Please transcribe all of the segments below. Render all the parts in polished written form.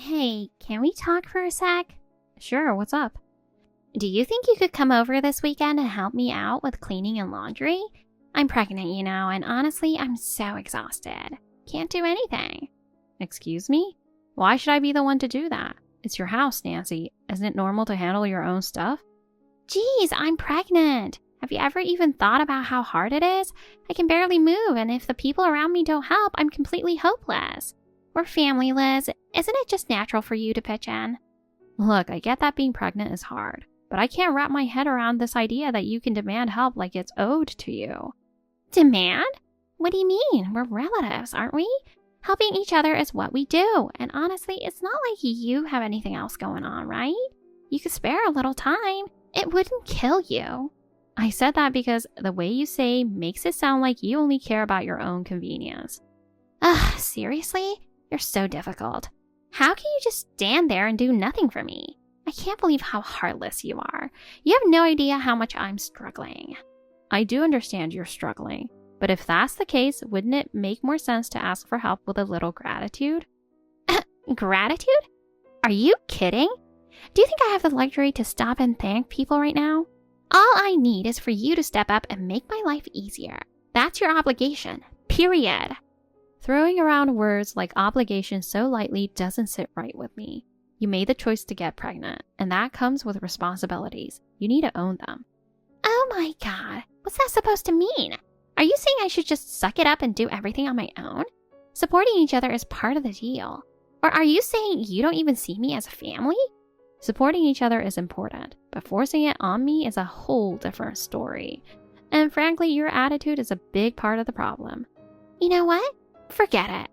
Hey, can we talk for a sec? Sure, what's up? Do you think you could come over this weekend and help me out with cleaning and laundry? I'm pregnant, and honestly, I'm so exhausted. Can't do anything. Excuse me? Why should I be the one to do that? It's your house, Nancy. Isn't it normal to handle your own stuff? Geez, I'm pregnant. Have you ever even thought about how hard it is? I can barely move, and if the people around me don't help, I'm completely hopeless. We're family, Liz. Isn't it just natural for you to pitch in? Look, I get that being pregnant is hard, but I can't wrap my head around this idea that you can demand help like it's owed to you. Demand? What do you mean? We're relatives, aren't we? Helping each other is what we do, and honestly, it's not like you have anything else going on, right? You could spare a little time. It wouldn't kill you. I said that because the way you say makes it sound like you only care about your own convenience. Ugh, seriously? You're so difficult. How can you just stand there and do nothing for me? I can't believe how heartless you are. You have no idea how much I'm struggling. I do understand you're struggling, but if that's the case, wouldn't it make more sense to ask for help with a little gratitude? Gratitude? Are you kidding? Do you think I have the luxury to stop and thank people right now? All I need is for you to step up and make my life easier. That's your obligation, period. Throwing around words like obligation so lightly doesn't sit right with me. You made the choice to get pregnant, and that comes with responsibilities. You need to own them. Oh my God, what's that supposed to mean? Are you saying I should just suck it up and do everything on my own? Supporting each other is part of the deal. Or are you saying you don't even see me as a family? Supporting each other is important, but forcing it on me is a whole different story. And frankly, your attitude is a big part of the problem. You know what? Forget it.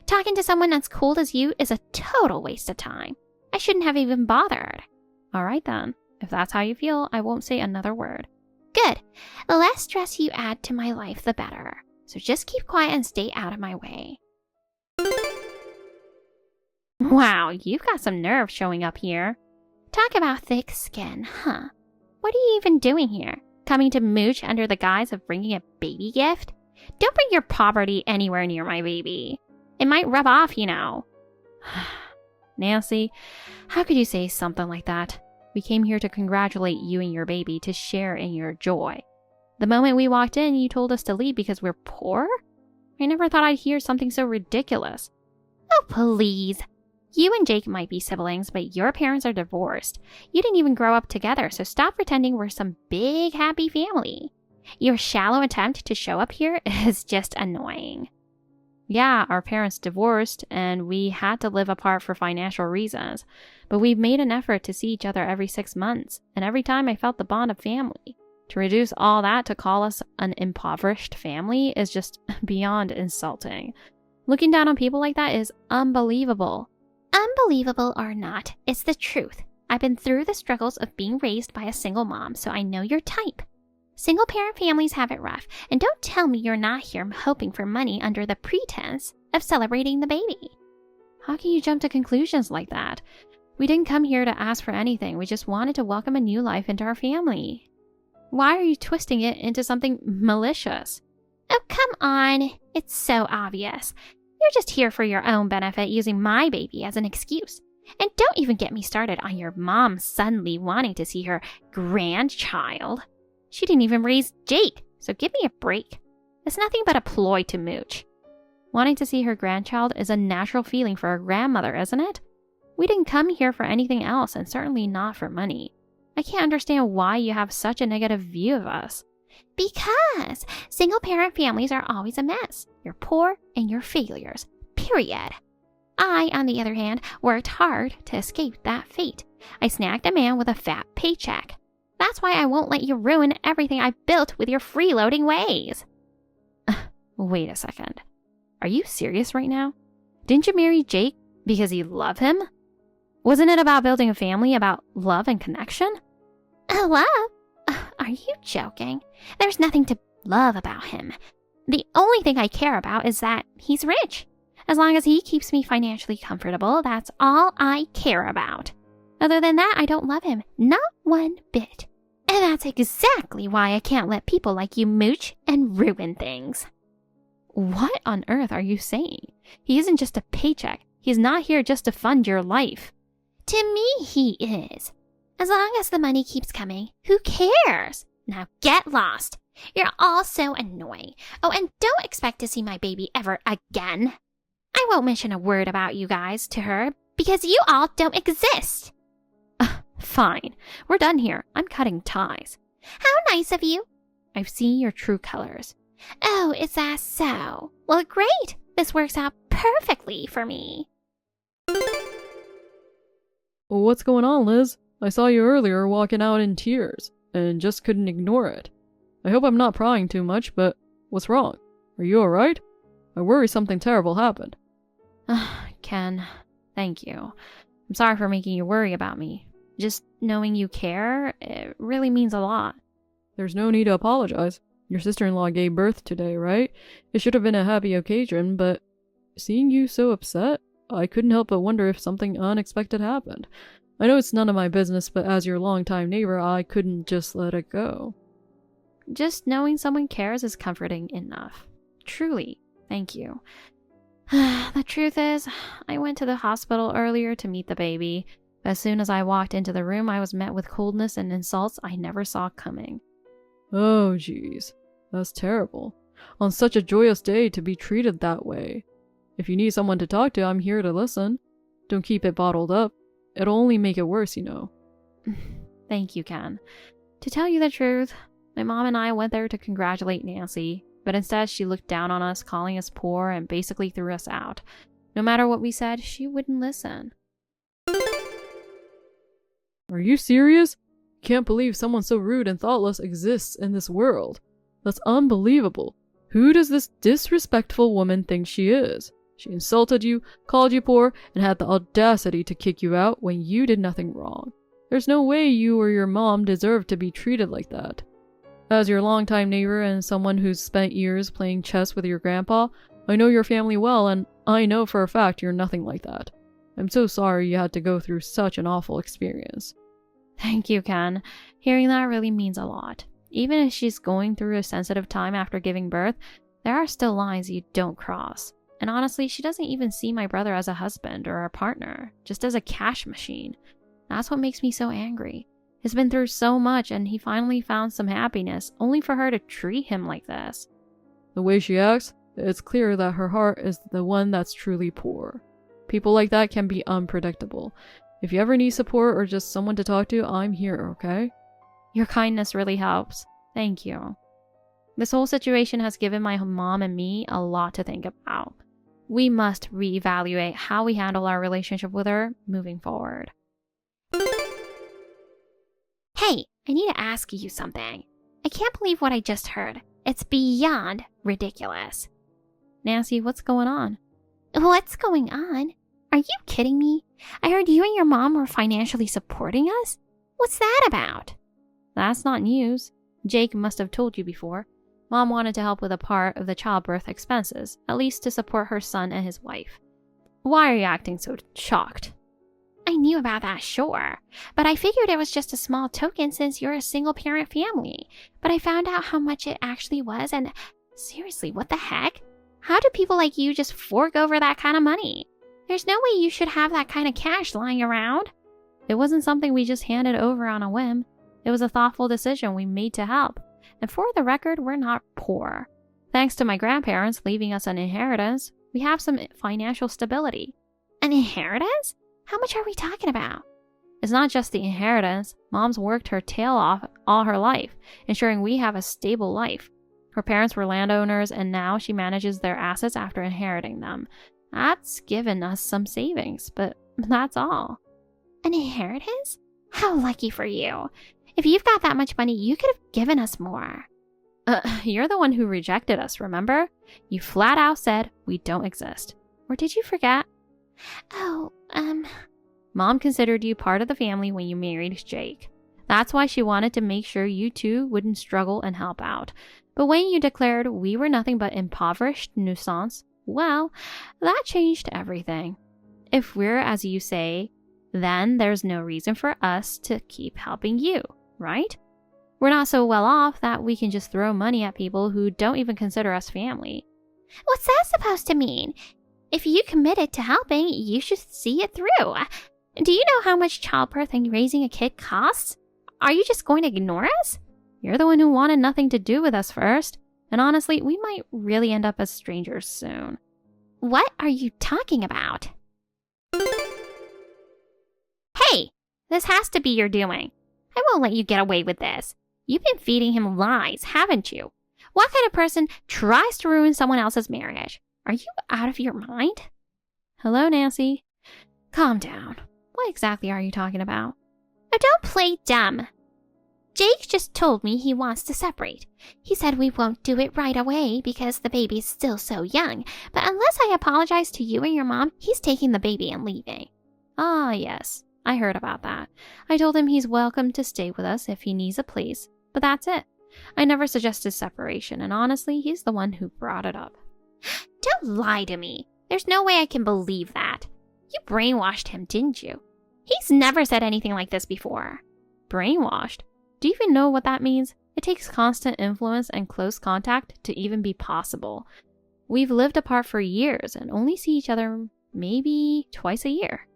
Talking to someone as cold as you is a total waste of time. I shouldn't have even bothered. All right then. If that's how you feel, I won't say another word. Good. The less stress you add to my life, the better. So just keep quiet and stay out of my way. Wow, you've got some nerve showing up here. Talk about thick skin, huh? What are you even doing here? Coming to mooch under the guise of bringing a baby gift? Don't bring your poverty anywhere near my baby. It might rub off, Nancy, how could you say something like that? We came here to congratulate you and your baby, to share in your joy. The moment we walked in, you told us to leave because we're poor? I never thought I'd hear something so ridiculous. Oh, please. You and Jake might be siblings, but your parents are divorced. You didn't even grow up together, so stop pretending we're some big, happy family. Your shallow attempt to show up here is just annoying. Yeah, our parents divorced, and we had to live apart for financial reasons. But we've made an effort to see each other every 6 months, and every time I felt the bond of family. To reduce all that to call us an impoverished family is just beyond insulting. Looking down on people like that is unbelievable. Unbelievable or not, it's the truth. I've been through the struggles of being raised by a single mom, so I know your type. Single-parent families have it rough, and don't tell me you're not here hoping for money under the pretense of celebrating the baby. How can you jump to conclusions like that? We didn't come here to ask for anything. We just wanted to welcome a new life into our family. Why are you twisting it into something malicious? Oh, come on. It's so obvious. You're just here for your own benefit, using my baby as an excuse. And don't even get me started on your mom suddenly wanting to see her grandchild. She didn't even raise Jake, so give me a break. It's nothing but a ploy to mooch. Wanting to see her grandchild is a natural feeling for a grandmother, isn't it? We didn't come here for anything else, and certainly not for money. I can't understand why you have such a negative view of us. Because single-parent families are always a mess. You're poor and you're failures. Period. I, on the other hand, worked hard to escape that fate. I snagged a man with a fat paycheck. That's why I won't let you ruin everything I built with your freeloading ways. Wait a second. Are you serious right now? Didn't you marry Jake because you love him? Wasn't it about building a family, about love and connection? Love? Are you joking? There's nothing to love about him. The only thing I care about is that he's rich. As long as he keeps me financially comfortable, that's all I care about. Other than that, I don't love him. Not one bit. And that's exactly why I can't let people like you mooch and ruin things. What on earth are you saying? He isn't just a paycheck. He's not here just to fund your life. To me, he is. As long as the money keeps coming, who cares? Now get lost. You're all so annoying. Oh, and don't expect to see my baby ever again. I won't mention a word about you guys to her because you all don't exist. Fine. We're done here. I'm cutting ties. How nice of you. I've seen your true colors. Oh, is that so? Well, great. This works out perfectly for me. Well, what's going on, Liz? I saw you earlier walking out in tears, and just couldn't ignore it. I hope I'm not prying too much, but what's wrong? Are you alright? I worry something terrible happened. Ken, thank you. I'm sorry for making you worry about me. Just knowing you care, it really means a lot. There's no need to apologize. Your sister-in-law gave birth today, right? It should have been a happy occasion, but seeing you so upset, I couldn't help but wonder if something unexpected happened. I know it's none of my business, but as your longtime neighbor, I couldn't just let it go. Just knowing someone cares is comforting enough. Truly, thank you. The truth is, I went to the hospital earlier to meet the baby. As soon as I walked into the room, I was met with coldness and insults I never saw coming. Oh, jeez. That's terrible. On such a joyous day to be treated that way. If you need someone to talk to, I'm here to listen. Don't keep it bottled up. It'll only make it worse, you know. Thank you, Ken. To tell you the truth, my mom and I went there to congratulate Nancy, but instead she looked down on us, calling us poor, and basically threw us out. No matter what we said, she wouldn't listen. Are you serious? Can't believe someone so rude and thoughtless exists in this world. That's unbelievable. Who does this disrespectful woman think she is? She insulted you, called you poor, and had the audacity to kick you out when you did nothing wrong. There's no way you or your mom deserve to be treated like that. As your longtime neighbor and someone who's spent years playing chess with your grandpa, I know your family well, and I know for a fact you're nothing like that. I'm so sorry you had to go through such an awful experience. Thank you, Ken. Hearing that really means a lot. Even if she's going through a sensitive time after giving birth, there are still lines you don't cross. And honestly, she doesn't even see my brother as a husband or a partner, just as a cash machine. That's what makes me so angry. He's been through so much and he finally found some happiness, only for her to treat him like this. The way she acts, it's clear that her heart is the one that's truly poor. People like that can be unpredictable. If you ever need support or just someone to talk to, I'm here, okay? Your kindness really helps. Thank you. This whole situation has given my mom and me a lot to think about. We must reevaluate how we handle our relationship with her moving forward. Hey, I need to ask you something. I can't believe what I just heard. It's beyond ridiculous. Nancy, what's going on? What's going on? Are you kidding me? I heard you and your mom were financially supporting us? What's that about? That's not news. Jake must have told you before. Mom wanted to help with a part of the childbirth expenses, at least to support her son and his wife. Why are you acting so shocked? I knew about that, sure. But I figured it was just a small token since you're a single-parent family. But I found out how much it actually was and seriously, what the heck? How do people like you just fork over that kind of money? There's no way you should have that kind of cash lying around. It wasn't something we just handed over on a whim. It was a thoughtful decision we made to help. And for the record, we're not poor. Thanks to my grandparents leaving us an inheritance, we have some financial stability. An inheritance? How much are we talking about? It's not just the inheritance. Mom's worked her tail off all her life, ensuring we have a stable life. Her parents were landowners, and now she manages their assets after inheriting them. That's given us some savings, but that's all. An inheritance? How lucky for you. If you've got that much money, you could have given us more. You're the one who rejected us, remember? You flat out said we don't exist. Or did you forget? Mom considered you part of the family when you married Jake. That's why she wanted to make sure you two wouldn't struggle and help out. But when you declared we were nothing but impoverished nuisance, well, that changed everything. If we're as you say, then there's no reason for us to keep helping you, right? We're not so well off that we can just throw money at people who don't even consider us family. What's that supposed to mean? If you committed to helping, you should see it through. Do you know how much childbirth and raising a kid costs? Are you just going to ignore us? You're the one who wanted nothing to do with us first. And honestly, we might really end up as strangers soon. What are you talking about? Hey, this has to be your doing. I won't let you get away with this. You've been feeding him lies, haven't you? What kind of person tries to ruin someone else's marriage? Are you out of your mind? Hello, Nancy. Calm down. What exactly are you talking about? Oh, don't play dumb. Jake just told me he wants to separate. He said we won't do it right away because the baby's still so young, but unless I apologize to you and your mom, he's taking the baby and leaving. Ah, yes. I heard about that. I told him he's welcome to stay with us if he needs a place, but that's it. I never suggested separation, and honestly, he's the one who brought it up. Don't lie to me. There's no way I can believe that. You brainwashed him, didn't you? He's never said anything like this before. Brainwashed? Do you even know what that means? It takes constant influence and close contact to even be possible. We've lived apart for years and only see each other maybe twice a year.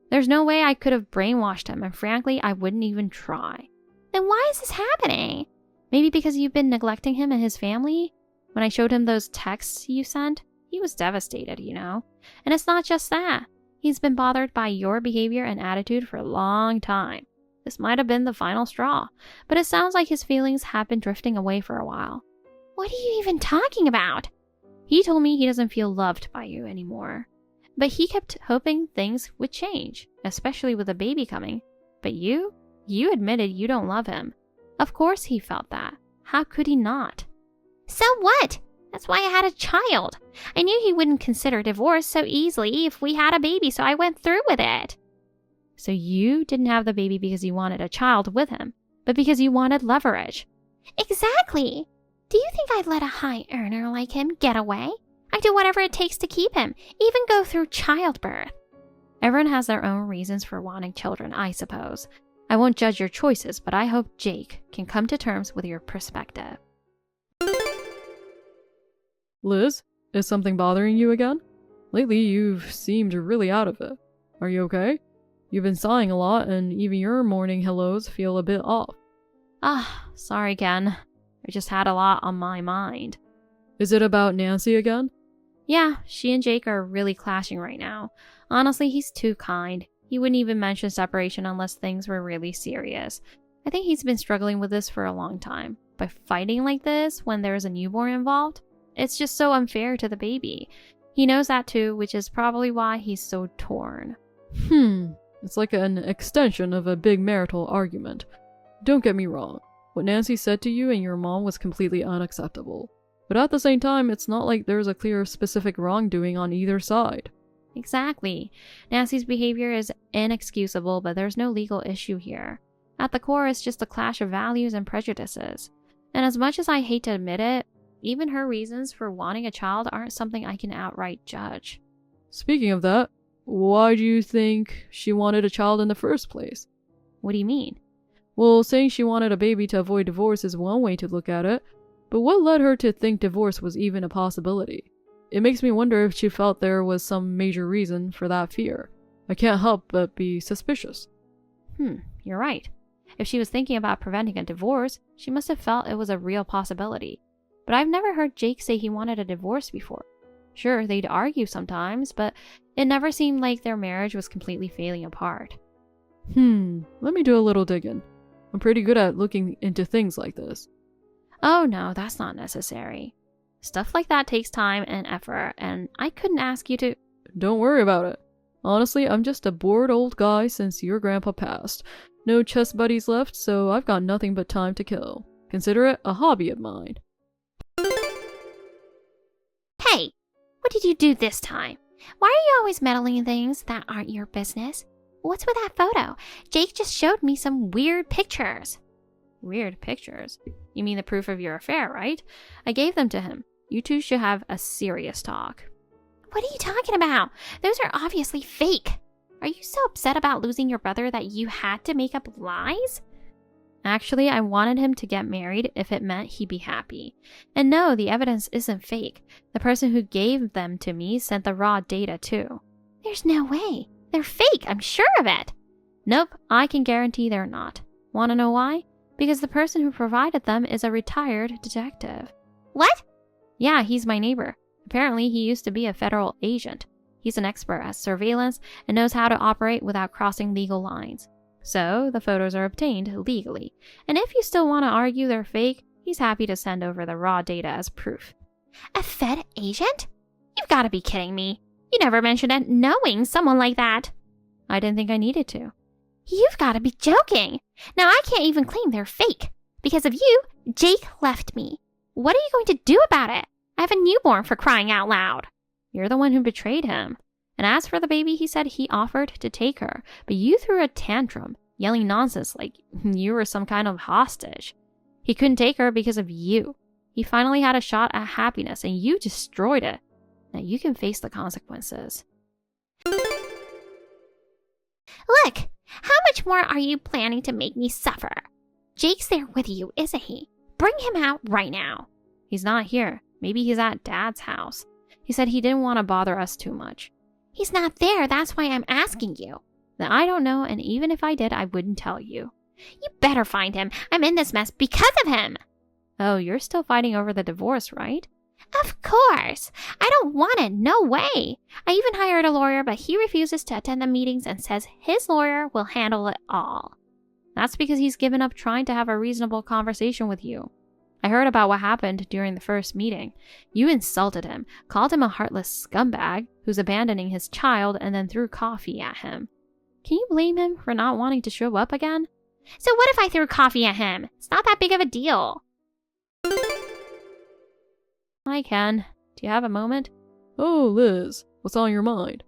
There's no way I could have brainwashed him, and frankly, I wouldn't even try. Then why is this happening? Maybe because you've been neglecting him and his family? When I showed him those texts you sent, he was devastated, you know? And it's not just that. He's been bothered by your behavior and attitude for a long time. This might have been the final straw, but it sounds like his feelings have been drifting away for a while. What are you even talking about? He told me he doesn't feel loved by you anymore. But he kept hoping things would change, especially with a baby coming. But you admitted you don't love him. Of course he felt that. How could he not? So what? That's why I had a child. I knew he wouldn't consider divorce so easily if we had a baby, so I went through with it. So you didn't have the baby because you wanted a child with him, but because you wanted leverage. Exactly. Do you think I'd let a high earner like him get away? I do whatever it takes to keep him, even go through childbirth. Everyone has their own reasons for wanting children, I suppose. I won't judge your choices, but I hope Jake can come to terms with your perspective. Liz, is something bothering you again? Lately, you've seemed really out of it. Are you okay? You've been sighing a lot, and even your morning hellos feel a bit off. Sorry again. I just had a lot on my mind. Is it about Nancy again? Yeah, she and Jake are really clashing right now. Honestly, he's too kind. He wouldn't even mention separation unless things were really serious. I think he's been struggling with this for a long time. By fighting like this when there's a newborn involved, it's just so unfair to the baby. He knows that too, which is probably why he's so torn. It's like an extension of a big marital argument. Don't get me wrong. What Nancy said to you and your mom was completely unacceptable. But at the same time, it's not like there's a clear specific wrongdoing on either side. Exactly. Nancy's behavior is inexcusable, but there's no legal issue here. At the core, it's just a clash of values and prejudices. And as much as I hate to admit it, even her reasons for wanting a child aren't something I can outright judge. Speaking of that, why do you think she wanted a child in the first place? What do you mean? Well, saying she wanted a baby to avoid divorce is one way to look at it, but what led her to think divorce was even a possibility? It makes me wonder if she felt there was some major reason for that fear. I can't help but be suspicious. You're right. If she was thinking about preventing a divorce, she must have felt it was a real possibility. But I've never heard Jake say he wanted a divorce before. Sure, they'd argue sometimes, but it never seemed like their marriage was completely failing apart. Let me do a little digging. I'm pretty good at looking into things like this. Oh no, that's not necessary. Stuff like that takes time and effort, and I couldn't ask you to... Don't worry about it. Honestly, I'm just a bored old guy since your grandpa passed. No chess buddies left, so I've got nothing but time to kill. Consider it a hobby of mine. Hey, what did you do this time? Why are you always meddling in things that aren't your business? What's with that photo? Jake just showed me some weird pictures. Weird pictures? You mean the proof of your affair, right? I gave them to him. You two should have a serious talk. What are you talking about? Those are obviously fake. Are you so upset about losing your brother that you had to make up lies? Actually, I wanted him to get married if it meant he'd be happy. And no, the evidence isn't fake. The person who gave them to me sent the raw data too. There's no way. They're fake, I'm sure of it. Nope, I can guarantee they're not. Want to know why? Because the person who provided them is a retired detective. What? Yeah, he's my neighbor. Apparently, he used to be a federal agent. He's an expert at surveillance and knows how to operate without crossing legal lines. So, the photos are obtained legally. And if you still want to argue they're fake, he's happy to send over the raw data as proof. A Fed agent? You've got to be kidding me. You never mentioned it knowing someone like that. I didn't think I needed to. You've got to be joking. Now I can't even claim they're fake. Because of you, Jake left me. What are you going to do about it? I have a newborn, for crying out loud. You're the one who betrayed him. And as for the baby, he said he offered to take her, but you threw a tantrum, yelling nonsense like you were some kind of hostage. He couldn't take her because of you. He finally had a shot at happiness, and you destroyed it. Now you can face the consequences. Look, how much more are you planning to make me suffer? Jake's there with you, isn't he? Bring him out right now. He's not here. Maybe he's at Dad's house. He said he didn't want to bother us too much. He's not there, that's why I'm asking you. Then I don't know, and even if I did, I wouldn't tell you. You better find him. I'm in this mess because of him. Oh, you're still fighting over the divorce, right? Of course. I don't want it. No way. I even hired a lawyer, but he refuses to attend the meetings and says his lawyer will handle it all. That's because he's given up trying to have a reasonable conversation with you. I heard about what happened during the first meeting. You insulted him, called him a heartless scumbag who's abandoning his child, and then threw coffee at him. Can you blame him for not wanting to show up again? So what if I threw coffee at him? It's not that big of a deal. I can. Do you have a moment? Oh, Liz, what's on your mind?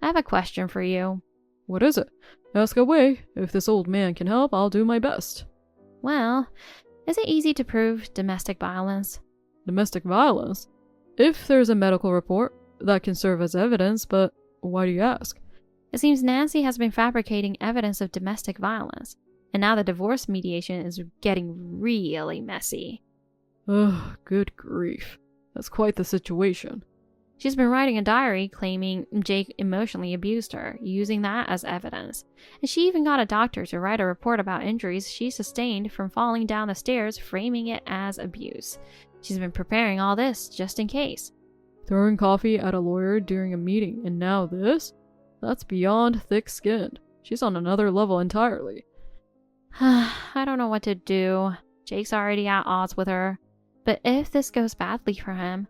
I have a question for you. What is it? Ask away. If this old man can help, I'll do my best. Well, is it easy to prove domestic violence? Domestic violence? If there's a medical report, that can serve as evidence, but why do you ask? It seems Nancy has been fabricating evidence of domestic violence, and now the divorce mediation is getting really messy. Ugh, good grief. That's quite the situation. She's been writing a diary claiming Jake emotionally abused her, using that as evidence. And she even got a doctor to write a report about injuries she sustained from falling down the stairs, framing it as abuse. She's been preparing all this just in case. Throwing coffee at a lawyer during a meeting, and now this? That's beyond thick-skinned. She's on another level entirely. I don't know what to do. Jake's already at odds with her. But if this goes badly for him...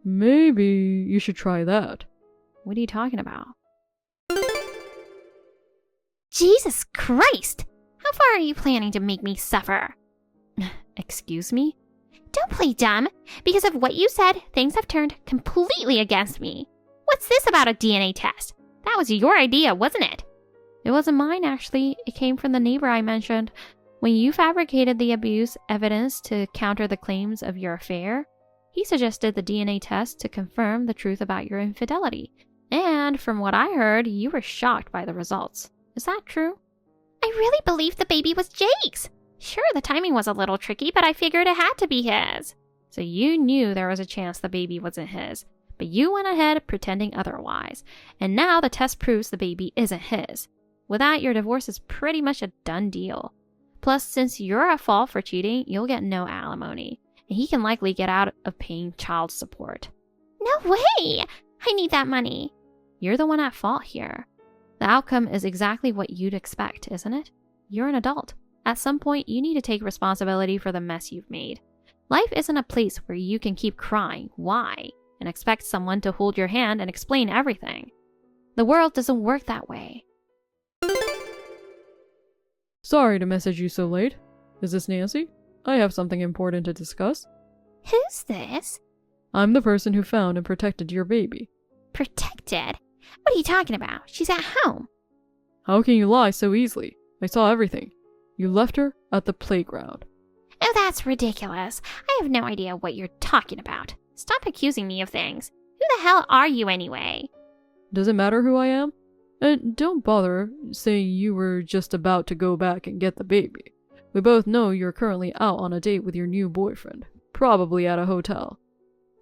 Maybe you should try that. What are you talking about? Jesus Christ! How far are you planning to make me suffer? Excuse me? Don't play dumb. Because of what you said, things have turned completely against me. What's this about a DNA test? That was your idea, wasn't it? It wasn't mine, actually. It came from the neighbor I mentioned. When you fabricated the abuse evidence to counter the claims of your affair, he suggested the DNA test to confirm the truth about your infidelity. And from what I heard, you were shocked by the results. Is that true? I really believed the baby was Jake's. Sure, the timing was a little tricky, but I figured it had to be his. So you knew there was a chance the baby wasn't his, but you went ahead pretending otherwise. And now the test proves the baby isn't his. With that, your divorce is pretty much a done deal. Plus, since you're at fault for cheating, you'll get no alimony, and he can likely get out of paying child support. No way! I need that money. You're the one at fault here. The outcome is exactly what you'd expect, isn't it? You're an adult. At some point, you need to take responsibility for the mess you've made. Life isn't a place where you can keep crying, why, and expect someone to hold your hand and explain everything. The world doesn't work that way. Sorry to message you so late. Is this Nancy? I have something important to discuss. Who's this? I'm the person who found and protected your baby. Protected? What are you talking about? She's at home. How can you lie so easily? I saw everything. You left her at the playground. Oh, that's ridiculous. I have no idea what you're talking about. Stop accusing me of things. Who the hell are you anyway? Does it matter who I am? And don't bother saying you were just about to go back and get the baby. We both know you're currently out on a date with your new boyfriend, probably at a hotel.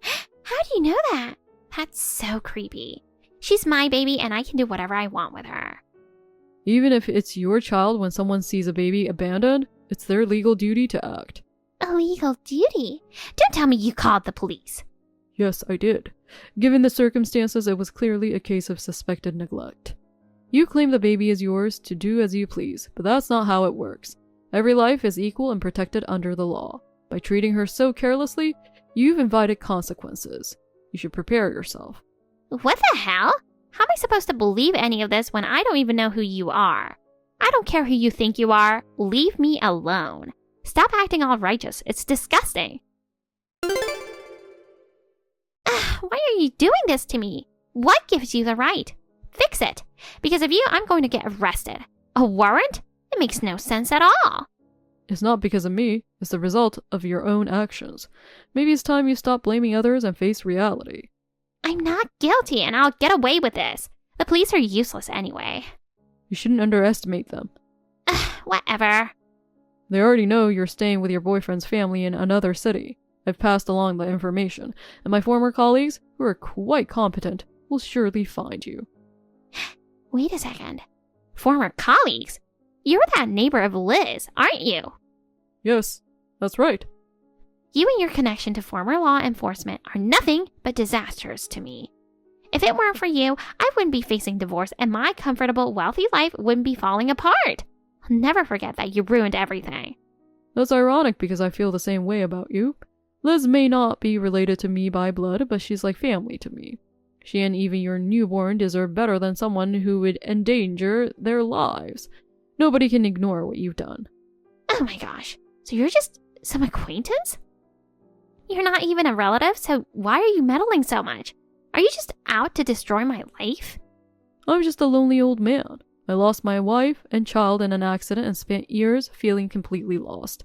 How do you know that? That's so creepy. She's my baby and I can do whatever I want with her. Even if it's your child, when someone sees a baby abandoned, it's their legal duty to act. A legal duty? Don't tell me you called the police. Yes, I did. Given the circumstances, it was clearly a case of suspected neglect. You claim the baby is yours to do as you please, but that's not how it works. Every life is equal and protected under the law. By treating her so carelessly, you've invited consequences. You should prepare yourself. What the hell? How am I supposed to believe any of this when I don't even know who you are? I don't care who you think you are. Leave me alone. Stop acting all righteous. It's disgusting. Why are you doing this to me? What gives you the right? Fix it. Because of you, I'm going to get arrested. A warrant? It makes no sense at all. It's not because of me. It's the result of your own actions. Maybe it's time you stop blaming others and face reality. I'm not guilty and I'll get away with this. The police are useless anyway. You shouldn't underestimate them. Whatever. They already know you're staying with your boyfriend's family in another city. I've passed along the information, and my former colleagues, who are quite competent, will surely find you. Wait a second. Former colleagues? You're that neighbor of Liz, aren't you? Yes, that's right. You and your connection to former law enforcement are nothing but disasters to me. If it weren't for you, I wouldn't be facing divorce and my comfortable, wealthy life wouldn't be falling apart. I'll never forget that you ruined everything. That's ironic because I feel the same way about you. Liz may not be related to me by blood, but she's like family to me. She and even your newborn deserve better than someone who would endanger their lives. Nobody can ignore what you've done. Oh my gosh, so you're just some acquaintance? You're not even a relative, so why are you meddling so much? Are you just out to destroy my life? I'm just a lonely old man. I lost my wife and child in an accident and spent years feeling completely lost.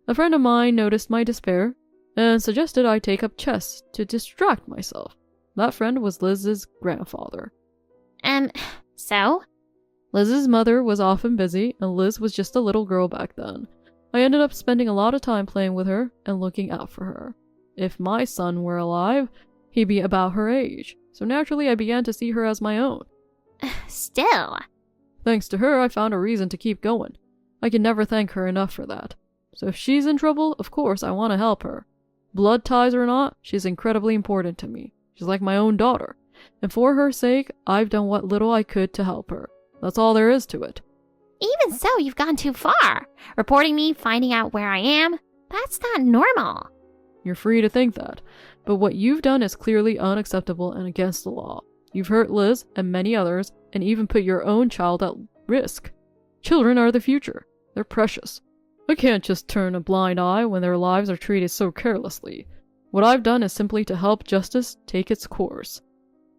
A friend of mine noticed my despair and suggested I take up chess to distract myself. That friend was Liz's grandfather. So? Liz's mother was often busy, and Liz was just a little girl back then. I ended up spending a lot of time playing with her and looking out for her. If my son were alive, he'd be about her age, so naturally I began to see her as my own. Still. Thanks to her, I found a reason to keep going. I can never thank her enough for that. So if she's in trouble, of course I want to help her. Blood ties or not, she's incredibly important to me. She's like my own daughter. And for her sake, I've done what little I could to help her. That's all there is to it. Even so, you've gone too far. Reporting me, finding out where I am, that's not normal. You're free to think that. But what you've done is clearly unacceptable and against the law. You've hurt Liz and many others, and even put your own child at risk. Children are the future. They're precious. I can't just turn a blind eye when their lives are treated so carelessly. What I've done is simply to help justice take its course.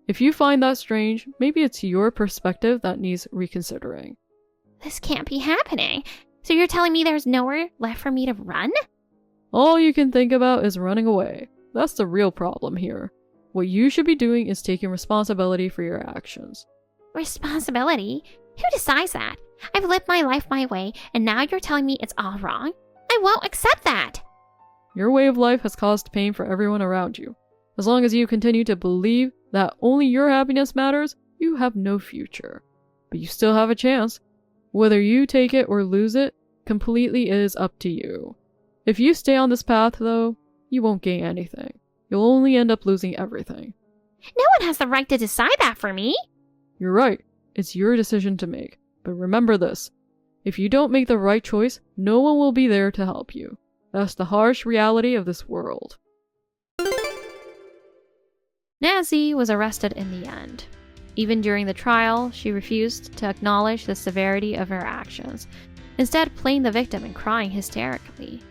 If you find that strange, maybe it's your perspective that needs reconsidering. This can't be happening. So you're telling me there's nowhere left for me to run? All you can think about is running away. That's the real problem here. What you should be doing is taking responsibility for your actions. Responsibility? Who decides that? I've lived my life my way, and now you're telling me it's all wrong? I won't accept that. Your way of life has caused pain for everyone around you. As long as you continue to believe that only your happiness matters, you have no future. But you still have a chance. Whether you take it or lose it completely is up to you. If you stay on this path, though, you won't gain anything. You'll only end up losing everything. No one has the right to decide that for me. You're right. It's your decision to make. But remember this. If you don't make the right choice, no one will be there to help you. That's the harsh reality of this world. Nancy was arrested in the end. Even during the trial, she refused to acknowledge the severity of her actions, instead playing the victim and crying hysterically.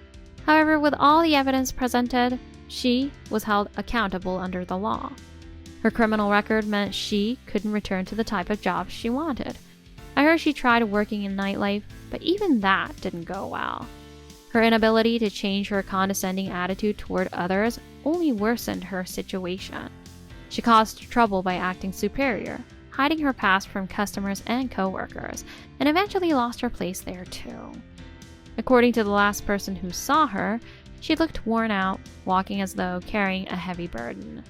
However, with all the evidence presented, she was held accountable under the law. Her criminal record meant she couldn't return to the type of job she wanted. I heard she tried working in nightlife, but even that didn't go well. Her inability to change her condescending attitude toward others only worsened her situation. She caused trouble by acting superior, hiding her past from customers and coworkers, and eventually lost her place there too. According to the last person who saw her, she looked worn out, walking as though carrying a heavy burden.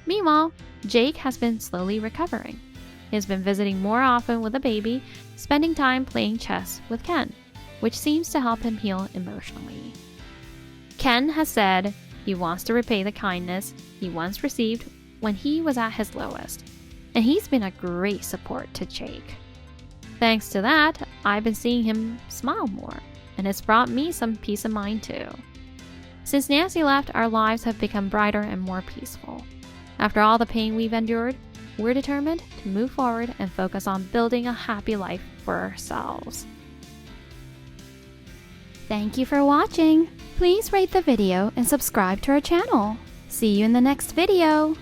Meanwhile, Jake has been slowly recovering. He has been visiting more often with the baby, spending time playing chess with Ken, which seems to help him heal emotionally. Ken has said he wants to repay the kindness he once received when he was at his lowest, and he's been a great support to Jake. Thanks to that, I've been seeing him smile more, and it's brought me some peace of mind too. Since Nancy left, our lives have become brighter and more peaceful. After all the pain we've endured, we're determined to move forward and focus on building a happy life for ourselves. Thank you for watching. Please rate the video and subscribe to our channel. See you in the next video.